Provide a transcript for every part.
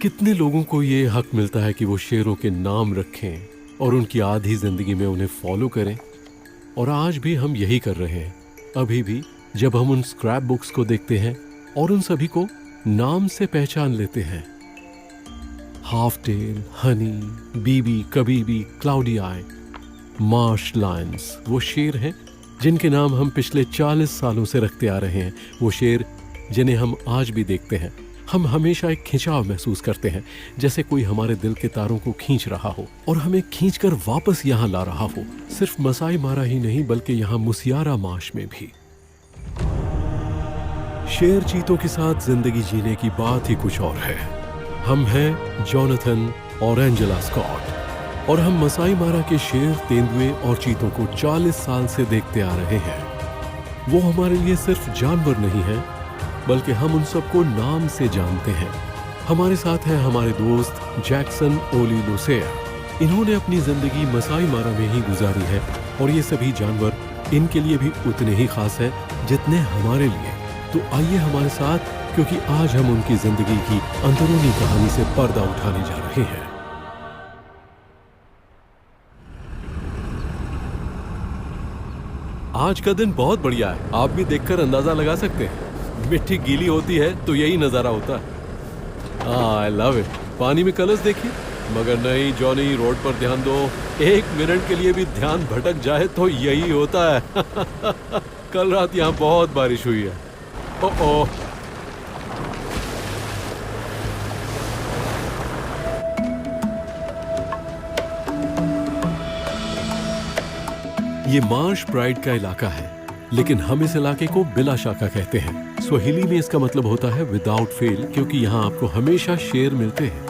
कितने लोगों को ये हक मिलता है कि वो शेरों के नाम रखें और उनकी आधी जिंदगी में उन्हें फॉलो करें। और आज भी हम यही कर रहे हैं। अभी भी जब हम उन स्क्रैप बुक्स को देखते हैं और उन सभी को नाम से पहचान लेते हैं, हाफ टेल, हनी, बीबी, कबीबी, क्लाउडी आई, मार्श लायंस, वो शेर हैं जिनके नाम हम पिछले 40 सालों से रखते आ रहे हैं। वो शेर जिन्हें हम आज भी देखते हैं, हम हमेशा एक खिंचाव महसूस करते हैं, जैसे कोई हमारे दिल के तारों को खींच रहा हो और हमें खींचकर वापस यहाँ ला रहा हो। सिर्फ मसाई मारा ही नहीं बल्कि यहाँ मुसियारा मार्श में भी। शेर चीतों के साथ जिंदगी जीने की बात ही कुछ और है। हम हैं जोनाथन और एंजेला स्कॉट और हम मसाई मारा के शेर, तेंदुए और चीतों को 40 साल से देखते आ रहे हैं। वो हमारे लिए सिर्फ जानवर नहीं है बल्कि हम उन सबको नाम से जानते हैं। हमारे साथ है हमारे दोस्त जैक्सन ओली लुसेयर। इन्होंने अपनी जिंदगी मसाई मारा में ही गुजारी है और ये सभी जानवर इनके लिए भी उतने ही खास है जितने हमारे लिए। तो आइए हमारे साथ, क्योंकि आज हम उनकी जिंदगी की अंदरूनी कहानी से पर्दा उठाने जा रहे हैं। आज का दिन बहुत बढ़िया है, आप भी देखकर अंदाजा लगा सकते हैं। मिट्टी गीली होती है तो यही नजारा होता है। I love it. पानी में कलर्स देखिए, मगर नहीं जॉनी, रोड पर ध्यान दो। 1 मिनट के लिए भी ध्यान भटक जाए तो यही होता है। कल रात यहाँ बहुत बारिश हुई है। ओह, ये मार्श प्राइड का इलाका है, लेकिन हम इस इलाके को बिला शाखा कहते हैं। स्वाहिली में इसका मतलब होता है विदाउट फेल, क्योंकि यहाँ आपको हमेशा शेर मिलते हैं।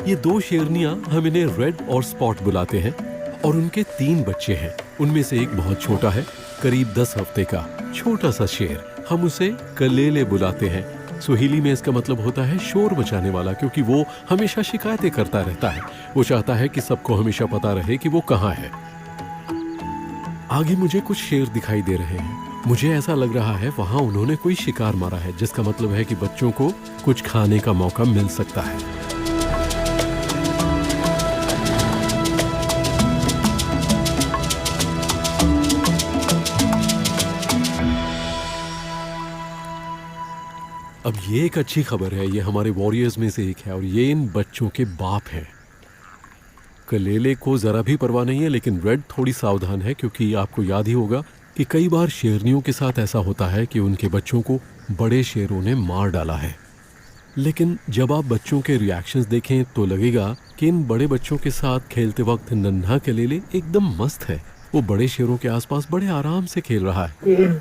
ये 2 शेरनियां, हम इन्हें रेड और स्पॉट बुलाते हैं और उनके 3 बच्चे हैं। उनमें से एक बहुत छोटा है, करीब 10 हफ्ते का छोटा सा शेर। हम उसे कलेले बुलाते हैं। स्वाहिली में इसका मतलब होता है शोर मचाने वाला, क्योंकि वो हमेशा शिकायतें करता रहता है। वो चाहता है कि सबको हमेशा पता रहे कि वो कहाँ है। आगे मुझे कुछ शेर दिखाई दे रहे हैं। मुझे ऐसा लग रहा है वहां उन्होंने कोई शिकार मारा है, जिसका मतलब है कि बच्चों को कुछ खाने का मौका मिल सकता है। अब ये एक अच्छी खबर है, ये हमारे वॉरियर्स में से एक है और ये इन बच्चों के बाप हैं। कलेले को जरा भी परवाह नहीं है, लेकिन रेड थोड़ी सावधान है, क्योंकि आपको याद ही होगा कि कई बार शेरनियों के साथ ऐसा होता है कि उनके बच्चों को बड़े शेरों ने मार डाला है। लेकिन जब आप बच्चों के रिएक्शंस देखें तो लगेगा कि इन बड़े बच्चों के साथ खेलते वक्त नन्हा कलेले एकदम मस्त है। वो बड़े शेरों के आसपास बड़े आराम से खेल रहा है,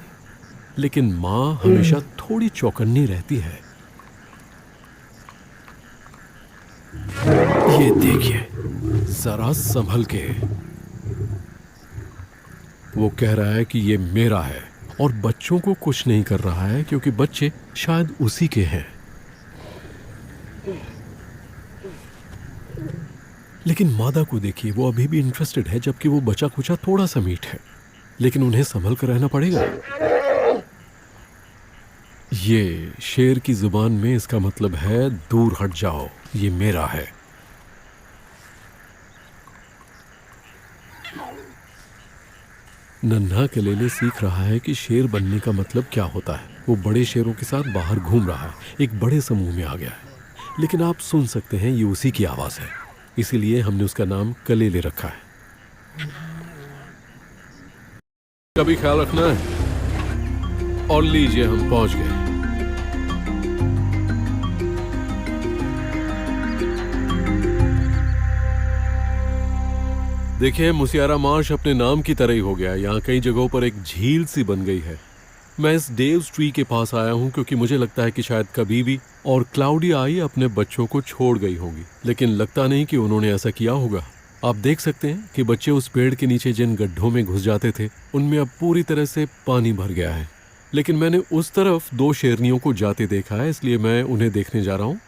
लेकिन माँ हमेशा थोड़ी चौकन्नी रहती है। ये देखिए, जरा संभल के। वो कह रहा है कि ये मेरा है और बच्चों को कुछ नहीं कर रहा है, क्योंकि बच्चे शायद उसी के हैं। लेकिन मादा को देखिए, वो अभी भी इंटरेस्टेड है, जबकि वो बचा कुचा थोड़ा सा मीठ है। लेकिन उन्हें संभल कर रहना पड़ेगा। ये शेर की जुबान में इसका मतलब है दूर हट जाओ, ये मेरा है। नन्हा कलेले सीख रहा है कि शेर बनने का मतलब क्या होता है। वो बड़े शेरों के साथ बाहर घूम रहा है, एक बड़े समूह में आ गया है। लेकिन आप सुन सकते हैं ये उसी की आवाज है, इसीलिए हमने उसका नाम कलेले रखा है। कभी ख्याल रखना है। और लीजिए, हम पहुंच गए। देखिए, मुसियारा मार्श अपने नाम की तरह ही हो गया। यहाँ कई जगहों पर एक झील सी बन गई है। मैं इस डेव्स ट्री के पास आया हूँ क्योंकि मुझे लगता है कि शायद कबीबी और क्लाउडी आई अपने बच्चों को छोड़ गई होंगी, लेकिन लगता नहीं कि उन्होंने ऐसा किया होगा। आप देख सकते हैं कि बच्चे उस पेड़ के नीचे जिन गड्ढों में घुस जाते थे, उनमें अब पूरी तरह से पानी भर गया है। लेकिन मैंने उस तरफ 2 शेरनियों को जाते देखा है, इसलिए मैं उन्हें देखने जा रहा हूँ।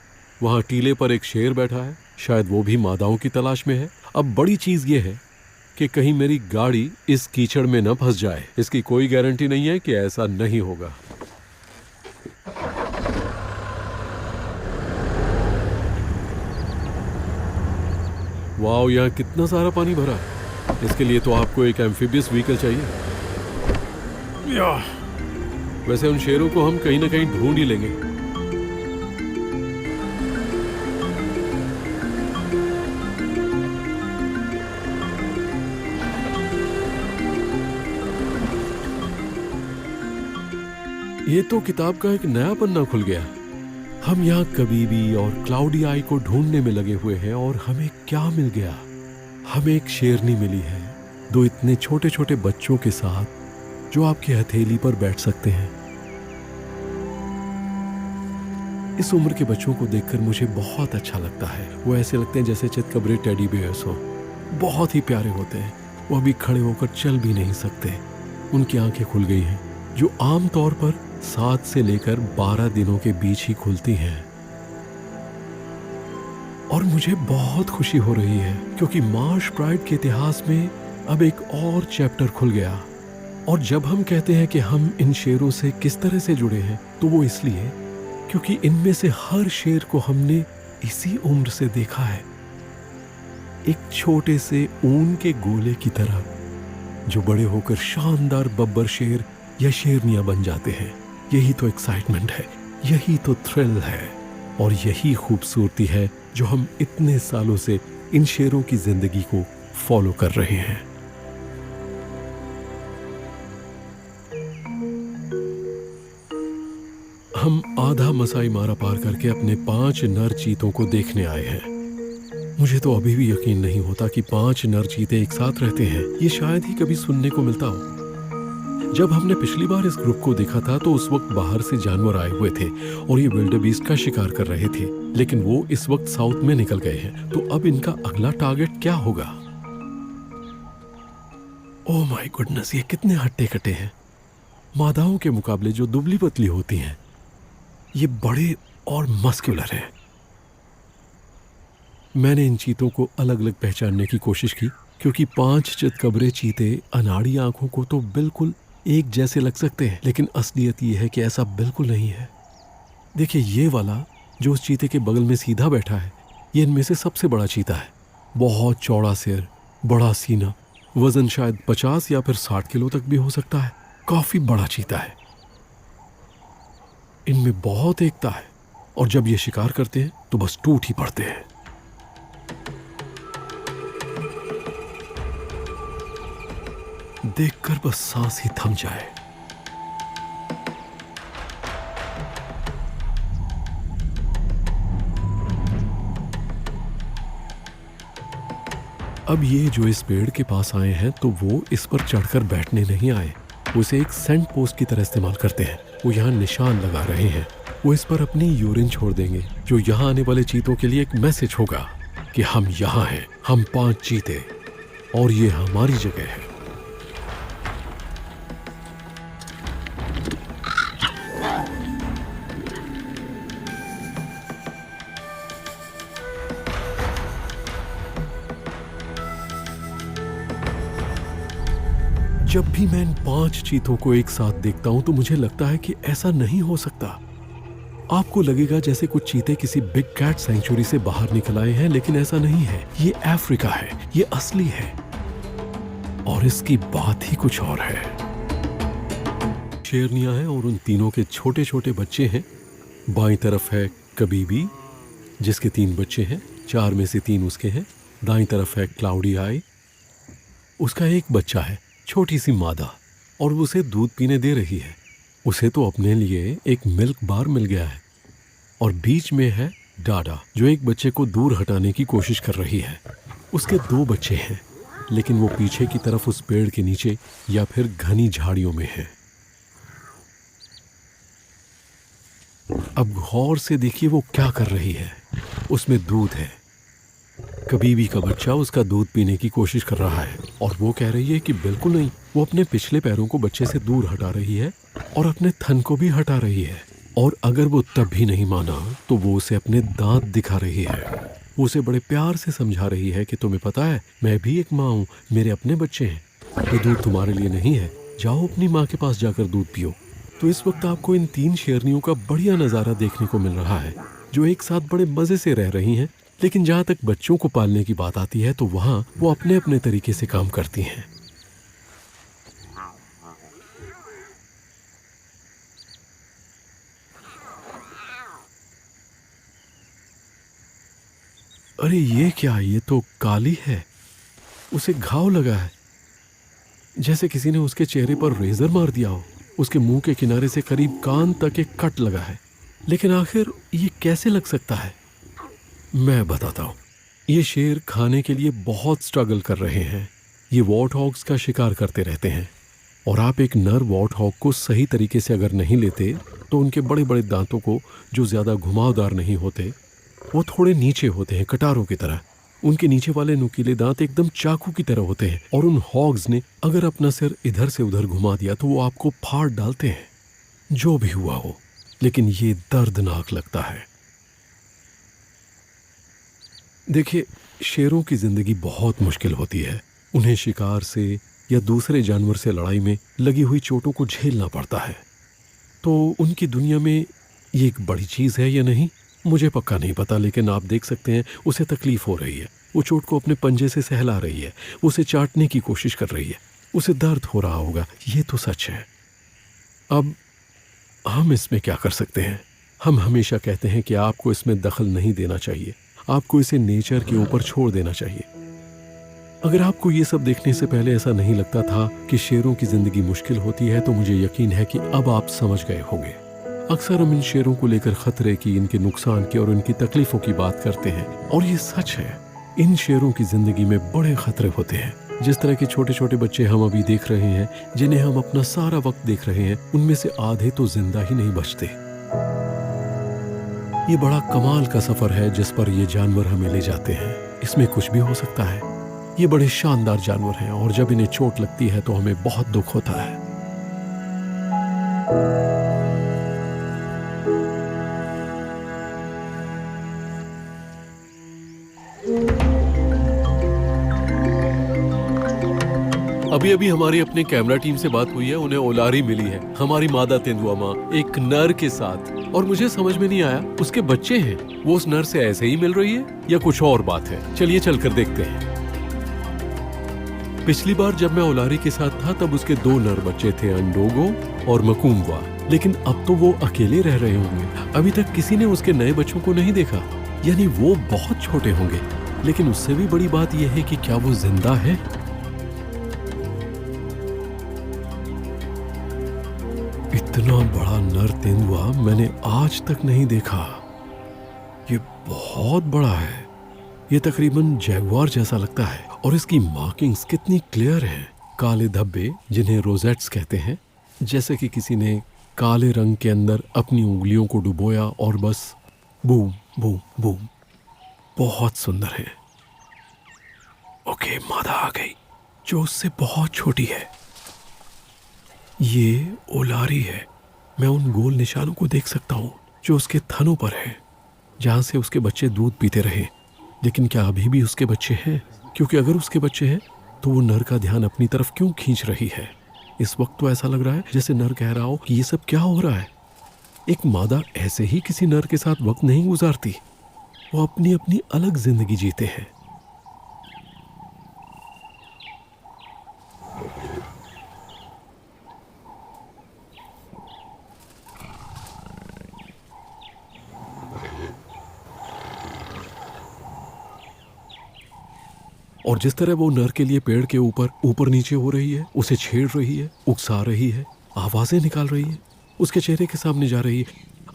वहाँ टीले पर एक शेर बैठा है, शायद वो भी मादाओं की तलाश में है। अब बड़ी चीज़ ये है कि कहीं मेरी गाड़ी इस कीचड़ में न फंस जाए। इसकी कोई गारंटी नहीं है कि ऐसा नहीं होगा। वाओ, यहाँ कितना सारा पानी भरा। इसके लिए तो आपको एक एम्फीबियस व्हीकल चाहिए। या वैसे उन शेरों को हम कहीं ना कहीं ढूंढ ही लेंगे। ये तो किताब का एक नया पन्ना खुल गया। हम यहाँ कबीबी और क्लाउडी आई को ढूंढने में लगे हुए हैं और हमें क्या मिल गया? हमें एक शेरनी मिली है, दो इतने छोटे छोटे बच्चों के साथ जो आपकी हथेली पर बैठ सकते हैं। इस उम्र के बच्चों को देखकर मुझे बहुत अच्छा लगता है। वो ऐसे लगते हैं जैसे चितकबरे टेडी बियर्स हो। बहुत ही प्यारे होते हैं। वो अभी खड़े होकर चल भी नहीं सकते। उनकी आंखें खुल गई हैं, जो आमतौर पर 7 से लेकर 12 दिनों के बीच ही खुलती हैं। और मुझे बहुत खुशी हो रही है क्योंकि मार्श प्राइड के इतिहास में अब एक और चैप्टर खुल गया। और जब हम कहते हैं कि हम इन शेरों से किस तरह से जुड़े हैं, तो वो इसलिए क्योंकि इनमें से हर शेर को हमने इसी उम्र से देखा है, एक छोटे से ऊन के गोले की तरह, जो बड़े होकर शानदार बब्बर शेर या शेरनियां बन जाते हैं। यही तो एक्साइटमेंट है, यही तो थ्रिल है, और यही खूबसूरती है जो हम इतने सालों से इन शेरों की जिंदगी को फॉलो कर रहे हैं। हम आधा मसाई मारा पार करके अपने 5 नर चीतों को देखने आए हैं। मुझे तो अभी भी यकीन नहीं होता कि 5 नर चीते एक साथ रहते हैं। ये शायद ही कभी सुनने को मिलता हो। जब हमने पिछली बार इस ग्रुप को देखा था तो उस वक्त बाहर से जानवर आए हुए थे और ये विल्डरबीस्ट का शिकार कर रहे थे, लेकिन वो इस वक्त साउथ में निकल गए हैं। तो अब इनका अगला टारगेट क्या होगा? ओह माय गुडनेस, ये कितने हट्टे कट्टे हैं। मादाओं के मुकाबले जो दुबली पतली होती हैं, ये बड़े और मस्कुलर हैं। मैंने इन चीतों को अलग अलग पहचानने की कोशिश की क्योंकि 5 चितकबरे चीते अनाड़ी आंखों को तो बिल्कुल एक जैसे लग सकते हैं, लेकिन असलियत यह है कि ऐसा बिल्कुल नहीं है। देखिए, ये वाला जो उस चीते के बगल में सीधा बैठा है, ये इनमें से सबसे बड़ा चीता है। बहुत चौड़ा सिर, बड़ा सीना, वजन शायद 50 या फिर 60 किलो तक भी हो सकता है। काफी बड़ा चीता है। इनमें बहुत एकता है और जब ये शिकार करते हैं तो बस टूट ही पड़ते हैं। देखकर बस सांस ही थम जाए। अब ये जो इस पेड़ के पास आए हैं तो वो इस पर चढ़कर बैठने नहीं आए। वो इसे एक सेंट पोस्ट की तरह इस्तेमाल करते हैं। वो यहाँ निशान लगा रहे हैं। वो इस पर अपनी यूरिन छोड़ देंगे, जो यहाँ आने वाले चीतों के लिए एक मैसेज होगा कि हम यहाँ हैं, हम 5 चीते, और ये हमारी जगह है। जब भी मैं इन 5 चीतों को एक साथ देखता हूं तो मुझे लगता है कि ऐसा नहीं हो सकता। आपको लगेगा जैसे कुछ चीते किसी बिग कैट सेंचुरी से बाहर निकल आए हैं, लेकिन ऐसा नहीं है। ये अफ्रीका है, ये असली है, और इसकी बात ही कुछ और है। शेरनियां हैं और उन तीनों के छोटे छोटे बच्चे हैं। बाईं तरफ है कबीबी, जिसके 3 बच्चे हैं, 4 में से 3 उसके हैं। दाईं तरफ है क्लाउडी आई, उसका एक बच्चा है, छोटी सी मादा, और वो उसे दूध पीने दे रही है। उसे तो अपने लिए एक मिल्क बार मिल गया है। और बीच में है डाडा, जो एक बच्चे को दूर हटाने की कोशिश कर रही है। उसके 2 बच्चे हैं, लेकिन वो पीछे की तरफ उस पेड़ के नीचे या फिर घनी झाड़ियों में है। अब गौर से देखिए वो क्या कर रही है। उसमें दूध है। कबीबी का बच्चा उसका दूध पीने की कोशिश कर रहा है और वो कह रही है कि बिल्कुल नहीं। वो अपने पिछले पैरों को बच्चे से दूर हटा रही है और अपने थन को भी हटा रही है। और अगर वो तब भी नहीं माना तो वो उसे अपने दांत दिखा रही है। वो उसे बड़े प्यार से समझा रही है कि तुम्हें पता है, मैं भी एक माँ हूँ, मेरे अपने बच्चे हैं। ये दूध तुम्हारे लिए नहीं है, जाओ अपनी माँ के पास जाकर दूध पियो। तो इस वक्त आपको इन 3 शेरनियों का बढ़िया नज़ारा देखने को मिल रहा है, जो एक साथ बड़े मज़े से रह रही हैं लेकिन जहां तक बच्चों को पालने की बात आती है तो वहां वो अपने अपने तरीके से काम करती हैं। अरे ये क्या, ये तो काली है, उसे घाव लगा है, जैसे किसी ने उसके चेहरे पर रेजर मार दिया हो। उसके मुंह के किनारे से करीब कान तक एक कट लगा है, लेकिन आखिर ये कैसे लग सकता है? मैं बताता हूँ। ये शेर खाने के लिए बहुत स्ट्रगल कर रहे हैं। ये वॉर्ट हॉग्स का शिकार करते रहते हैं, और आप एक नर वॉर्ट हॉग को सही तरीके से अगर नहीं लेते तो उनके बड़े बड़े दांतों को, जो ज़्यादा घुमावदार नहीं होते, वो थोड़े नीचे होते हैं, कटारों की तरह। उनके नीचे वाले नुकीले दांत एकदम चाकू की तरह होते हैं, और उन हॉग्स ने अगर अपना सिर इधर से उधर घुमा दिया तो वो आपको फाड़ डालते हैं। जो भी हुआ हो, लेकिन ये दर्दनाक लगता है। देखिए, शेरों की जिंदगी बहुत मुश्किल होती है। उन्हें शिकार से या दूसरे जानवर से लड़ाई में लगी हुई चोटों को झेलना पड़ता है। तो उनकी दुनिया में ये एक बड़ी चीज़ है या नहीं, मुझे पक्का नहीं पता, लेकिन आप देख सकते हैं उसे तकलीफ हो रही है। वो चोट को अपने पंजे से सहला रही है, उसे चाटने की कोशिश कर रही है, उसे दर्द हो रहा होगा, ये तो सच है। अब हम इसमें क्या कर सकते हैं? हम हमेशा कहते हैं कि आपको इसमें दखल नहीं देना चाहिए, आपको इसे नेचर के ऊपर छोड़ देना चाहिए। अगर आपको ये सब देखने से पहले ऐसा नहीं लगता था कि शेरों की जिंदगी मुश्किल होती है, तो मुझे यकीन है कि अब आप समझ गए होंगे। अक्सर हम इन शेरों को लेकर खतरे की, इनके नुकसान की और इनकी तकलीफों की बात करते हैं, और ये सच है। इन शेरों की जिंदगी में बड़े खतरे होते हैं। जिस तरह के छोटे छोटे बच्चे हम अभी देख रहे हैं, जिन्हें हम अपना सारा वक्त देख रहे हैं, उनमें से आधे तो जिंदा ही नहीं बचते। ये बड़ा कमाल का सफर है जिस पर ये जानवर हमें ले जाते हैं। इसमें कुछ भी हो सकता है। ये बड़े शानदार जानवर हैं, और जब इन्हें चोट लगती है तो हमें बहुत दुख होता है। अभी अभी हमारी अपने कैमरा टीम से बात हुई है। उन्हें ओलारी मिली है, हमारी मादा तेंदुआ माँ, एक नर के साथ, और मुझे समझ में नहीं आया उसके बच्चे हैं, वो उस नर से ऐसे ही मिल रही है या कुछ और बात है। चलिए चलकर देखते हैं। पिछली बार जब मैं ओलारी के साथ था तब उसके 2 नर बच्चे थे, अंडोगो और मकूमवा, लेकिन अब तो वो अकेले रह रहे होंगे। अभी तक किसी ने उसके नए बच्चों को नहीं देखा, यानी वो बहुत छोटे होंगे। लेकिन उससे भी बड़ी बात यह है कि क्या वो जिंदा है? इतना बड़ा नर तेंदुआ मैंने आज तक नहीं देखा। ये बहुत बड़ा है। ये तकरीबन जैगुआर जैसा लगता है, और इसकी मार्किंग्स कितनी क्लियर हैं। काले धब्बे, जिन्हें रोजेट्स कहते हैं, जैसे कि किसी ने काले रंग के अंदर अपनी उंगलियों को डुबोया और बस बूम बूम बूम। बहुत सुंदर है। ओके, मादा आ गई, जो उससे बहुत छोटी है। ये ओलारी है। मैं उन गोल निशानों को देख सकता हूँ जो उसके थनों पर है, जहाँ से उसके बच्चे दूध पीते रहे। लेकिन क्या अभी भी उसके बच्चे हैं? क्योंकि अगर उसके बच्चे हैं तो वो नर का ध्यान अपनी तरफ क्यों खींच रही है? इस वक्त तो ऐसा लग रहा है जैसे नर कह रहा हो कि ये सब क्या हो रहा है। एक मादा ऐसे ही किसी नर के साथ वक्त नहीं गुजारती। वो अपनी अपनी अलग जिंदगी जीते हैं। और जिस तरह वो नर के लिए पेड़ के ऊपर ऊपर नीचे हो रही है, उसे छेड़ रही है, उकसा रही है, आवाजें निकाल रही है, उसके चेहरे के सामने जा रही है,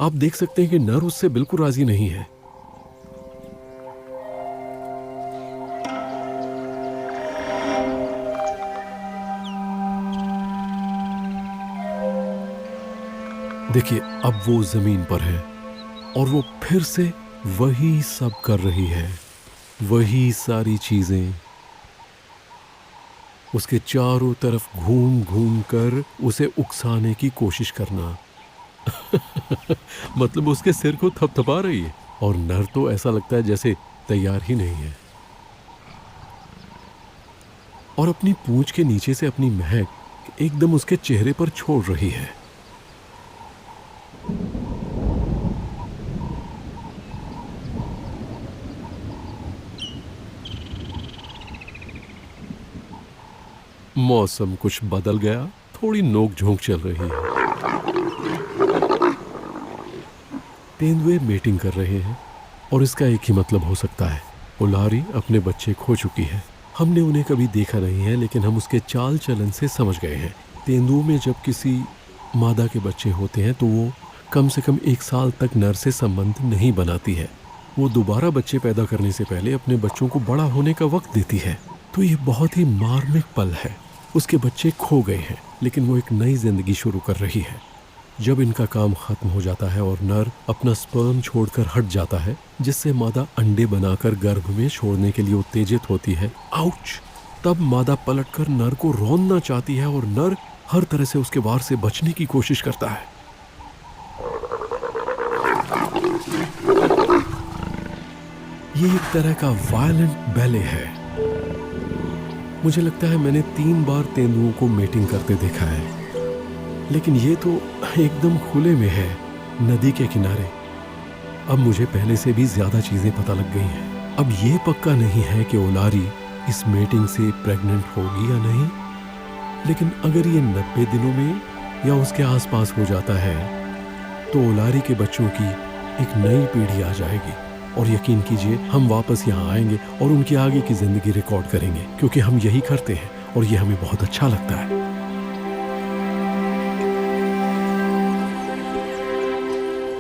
आप देख सकते हैं कि नर उससे बिल्कुल राजी नहीं है। देखिए, अब वो जमीन पर है और वो फिर से वही सब कर रही है, वही सारी चीजें। उसके चारों तरफ घूम घूम कर उसे उकसाने की कोशिश करना। मतलब उसके सिर को थपथपा रही है, और नर तो ऐसा लगता है जैसे तैयार ही नहीं है, और अपनी पूंछ के नीचे से अपनी महक एकदम उसके चेहरे पर छोड़ रही है। मौसम कुछ बदल गया, थोड़ी नोक झोंक चल रही है। तेंदुए मीटिंग कर रहे हैं और इसका एक ही मतलब हो सकता है, ओलारी अपने बच्चे खो चुकी है। हमने उन्हें कभी देखा नहीं है, लेकिन हम उसके चाल चलन से समझ गए हैं। तेंदुओं में जब किसी मादा के बच्चे होते हैं तो वो कम से कम 1 साल तक नर से संबंध नहीं बनाती है। वो दोबारा बच्चे पैदा करने से पहले अपने बच्चों को बड़ा होने का वक्त देती है। तो ये बहुत ही मार्मिक पल है। उसके बच्चे खो गए हैं, लेकिन वो एक नई जिंदगी शुरू कर रही है। जब इनका काम खत्म हो जाता है और नर अपना स्पर्म छोड़कर हट जाता है, जिससे मादा अंडे बनाकर गर्भ में छोड़ने के लिए उत्तेजित होती है, आउच! तब मादा पलटकर नर को रौंदना चाहती है और नर हर तरह से उसके वार से बचने की कोशिश करता है। ये एक तरह का वायलेंट बैले है। मुझे लगता है मैंने 3 बार तेंदुओं को मेटिंग करते देखा है, लेकिन ये तो एकदम खुले में है, नदी के किनारे। अब मुझे पहले से भी ज्यादा चीजें पता लग गई हैं। अब ये पक्का नहीं है कि ओलारी इस मेटिंग से प्रेग्नेंट होगी या नहीं, लेकिन अगर ये 90 दिनों में या उसके आसपास हो जाता है तो ओलारी के बच्चों की एक नई पीढ़ी आ जाएगी। और यकीन कीजिए, हम वापस यहाँ आएंगे और उनकी आगे की जिंदगी रिकॉर्ड करेंगे, क्योंकि हम यही करते हैं और ये हमें बहुत अच्छा लगता है।